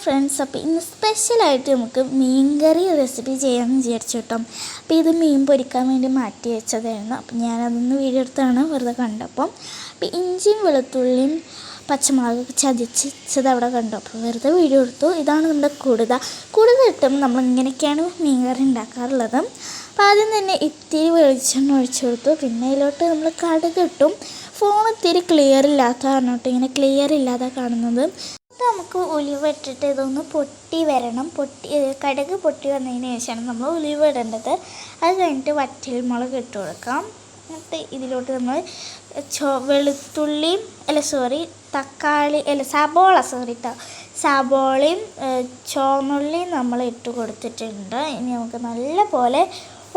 Friends, അപ്പോൾ ഇന്ന് സ്പെഷ്യലായിട്ട് നമുക്ക് മീൻകറി റെസിപ്പി ചെയ്യാമെന്ന് വിചാരിച്ചു കേട്ടോ. അപ്പോൾ ഇത് മീൻ പൊരിക്കാൻ വേണ്ടി മാറ്റി വെച്ചതായിരുന്നു. അപ്പോൾ ഞാനതൊന്ന് വീഡിയോ എടുത്താണ് വെറുതെ കണ്ടപ്പം. അപ്പോൾ ഇഞ്ചിയും വെളുത്തുള്ളിയും പച്ചമുളകൊക്കെ ചതച്ചത് അവിടെ കണ്ടു. അപ്പോൾ വെറുതെ വീഡിയോ എടുത്തു. ഇതാണ് നമ്മുടെ കൂടുതൽ കിട്ടുമ്പോൾ നമ്മൾ ഇങ്ങനെയൊക്കെയാണ് മീൻകറി ഉണ്ടാക്കാറുള്ളത്. അപ്പോൾ ആദ്യം തന്നെ ഇത്തിരി വെളിച്ചെണ്ണ ഒഴിച്ചു കൊടുത്തു. പിന്നെ അതിലോട്ട് നമ്മൾ കടുക് ഇട്ടും. ഫോൺ ഇത്തിരി ക്ലിയർ ഇല്ലാത്ത കാരണം ഇങ്ങനെ ക്ലിയർ ഇല്ലാതെ കാണുന്നത്. നമുക്ക് ഉലുവ ഇട്ടിട്ട് ഇതൊന്ന് പൊട്ടി വരണം. കടുക് പൊട്ടി വന്നതിന് ശേഷമാണ് നമ്മൾ ഉലുവ ഇടേണ്ടത്. അത് കഴിഞ്ഞിട്ട് വറ്റൽമുളക് ഇട്ട് കൊടുക്കാം. എന്നിട്ട് ഇതിലോട്ട് നമ്മൾ സബോളയും ചുവന്നുള്ളിയും നമ്മൾ ഇട്ട് കൊടുത്തിട്ടുണ്ട്. ഇനി നമുക്ക് നല്ല പോലെ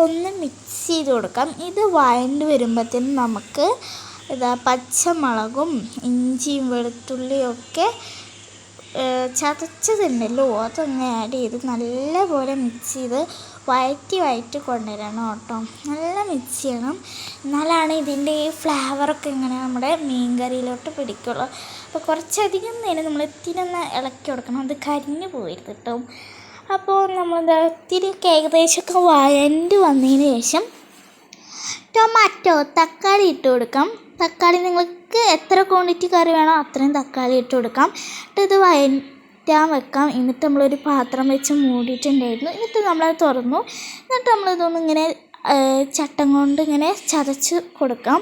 ഒന്ന് മിക്സ് ചെയ്ത് കൊടുക്കാം. ഇത് വഴണ്ട് വരുമ്പോഴത്തേനും നമുക്ക് പച്ചമുളകും ഇഞ്ചിയും വെളുത്തുള്ളിയും ഒക്കെ ചതച്ചതുണ്ടല്ലോ അതൊന്ന് ആഡ് ചെയ്ത് നല്ലപോലെ മിക്സ് ചെയ്ത് വഴറ്റി കൊണ്ടുവരണം കേട്ടോ. നല്ല മിക്സ് ചെയ്യണം. എന്നാലാണ് ഇതിൻ്റെ ഈ ഫ്ലേവറൊക്കെ ഇങ്ങനെ നമ്മുടെ മീൻ കറിയിലോട്ട് പിടിക്കുള്ളൂ. അപ്പോൾ കുറച്ചധികം നേരം നമ്മൾ ഇത്തിരി ഒന്ന് ഇളക്കി കൊടുക്കണം. അത് കരിഞ്ഞു പോയിരുന്നു കേട്ടോ. അപ്പോൾ നമ്മൾ ഇത്തിരി ഏകദേശമൊക്കെ വഴണ്ട് വന്നതിന് ശേഷം തക്കാളി ഇട്ട് കൊടുക്കാം. തക്കാളി നിങ്ങൾക്ക് എത്ര ക്വാണ്ടിറ്റി കറി വേണോ അത്രയും തക്കാളി ഇട്ട് കൊടുക്കാം. ഇത് വഴറ്റാൻ വെക്കാം. എന്നിട്ട് നമ്മളൊരു പാത്രം വെച്ച് മൂടിയിട്ടുണ്ടായിരുന്നു. എന്നിട്ട് നമ്മളത് തുറന്നു. എന്നിട്ട് നമ്മളിതൊന്നും ഇങ്ങനെ ചട്ടം കൊണ്ട് ഇങ്ങനെ ചതച്ച് കൊടുക്കാം.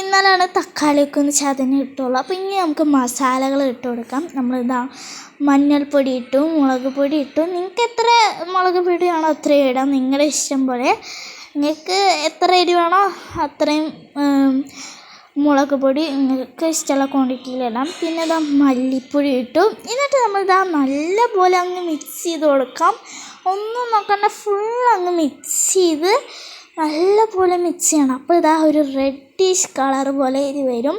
എന്നാലാണ് തക്കാളിയൊക്കെ ഒന്ന് ചതഞ്ഞ് കിട്ടുള്ളൂ. അപ്പോൾ ഇനി നമുക്ക് മസാലകൾ ഇട്ട് കൊടുക്കാം. മഞ്ഞൾപ്പൊടി ഇട്ടു, മുളക് പൊടി ഇട്ടു. നിങ്ങൾക്ക് എത്ര മുളക് പൊടി വേണോ അത്രയും ഇടാം, നിങ്ങളുടെ ഇഷ്ടം പോലെ. നിങ്ങൾക്ക് എത്ര എരിവാണോ അത്രയും മുളക് പൊടി നിങ്ങൾക്ക് ഇഷ്ടമുള്ള ക്വാണ്ടിറ്റിയിലിടാം. പിന്നെ മല്ലിപ്പൊടി ഇട്ടു. എന്നിട്ട് നമ്മൾ നല്ല പോലെ അങ്ങ് മിക്സ് ചെയ്ത് കൊടുക്കാം. ഒന്നും നോക്കണ്ട, ഫുൾ അങ്ങ് മിക്സ് ചെയ്ത് നല്ല പോലെ മിക്സ് ചെയ്യണം. അപ്പോൾ ഒരു റെഡിഷ് കളർ പോലെ ഇത് വരും.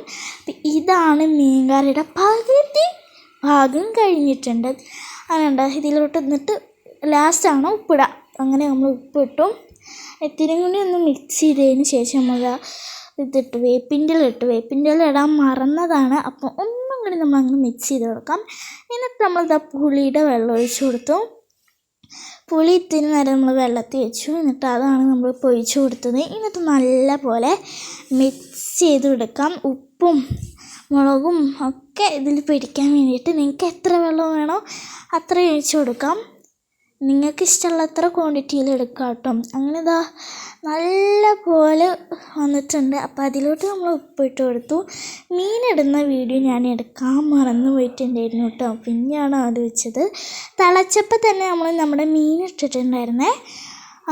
ഇതാണ് മീൻ കറിയുടെ പകുതി ഭാഗം കഴിഞ്ഞിട്ടുണ്ട്. അങ്ങനെ ഇതിലോട്ട് എന്നിട്ട് ലാസ്റ്റാണ് ഉപ്പിടുക. അങ്ങനെ നമ്മൾ ഉപ്പിട്ടു. ഇത്തിരി കൂടി ഒന്ന് മിക്സ് ചെയ്തതിന് ശേഷം നമ്മൾ വേപ്പിൻ്റെ ഇല ഇടാൻ മറന്നതാണ്. അപ്പോൾ ഒന്നും കൂടി നമ്മളങ്ങനെ മിക്സ് ചെയ്ത് കൊടുക്കാം. എന്നിട്ട് നമ്മൾ പുളിയുടെ വെള്ളം ഒഴിച്ചു കൊടുത്തു. പുളി ഇത്തിരി നേരം നമ്മൾ വെള്ളത്തിൽ വെച്ചു. എന്നിട്ട് അതാണ് നമ്മൾ ഒഴിച്ചു കൊടുത്തത്. എന്നിട്ട് നല്ല പോലെ മിക്സ് ചെയ്ത് കൊടുക്കാം. ഉപ്പും മുളകും ഒക്കെ ഇതിൽ പിടിക്കാൻ വേണ്ടിയിട്ട് നിങ്ങൾക്ക് എത്ര വെള്ളം വേണോ അത്രയും ഒഴിച്ചു കൊടുക്കാം. നിങ്ങൾക്ക് ഇഷ്ടമുള്ള അത്ര ക്വാണ്ടിറ്റിയിൽ എടുക്കാം കേട്ടോ. അങ്ങനെ നല്ല പോലെ വന്നിട്ടുണ്ട്. അപ്പോൾ അതിലോട്ട് നമ്മൾ ഉപ്പിട്ട് കൊടുത്തു. മീനിടുന്ന വീഡിയോ ഞാൻ എടുക്കാൻ മറന്നു പോയിട്ടുണ്ടായിരുന്നു കേട്ടോ. പിന്നെയാണ് അത് വെച്ചത്. തിളച്ചപ്പോൾ തന്നെ നമ്മൾ നമ്മുടെ മീൻ ഇട്ടിട്ടുണ്ടായിരുന്നേ.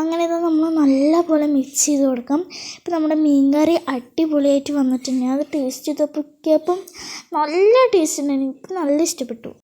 അങ്ങനെ നമ്മൾ നല്ല പോലെ മിക്സ് ചെയ്ത് കൊടുക്കാം. ഇപ്പോൾ നമ്മുടെ മീൻ കറി അടിപൊളിയായിട്ട് വന്നിട്ടുണ്ട്. അത് ടേസ്റ്റ് ചെയ്തപ്പോൾ നല്ല ടേസ്റ്റ് ഉണ്ട്. എനിക്ക് നല്ല ഇഷ്ടപ്പെട്ടു.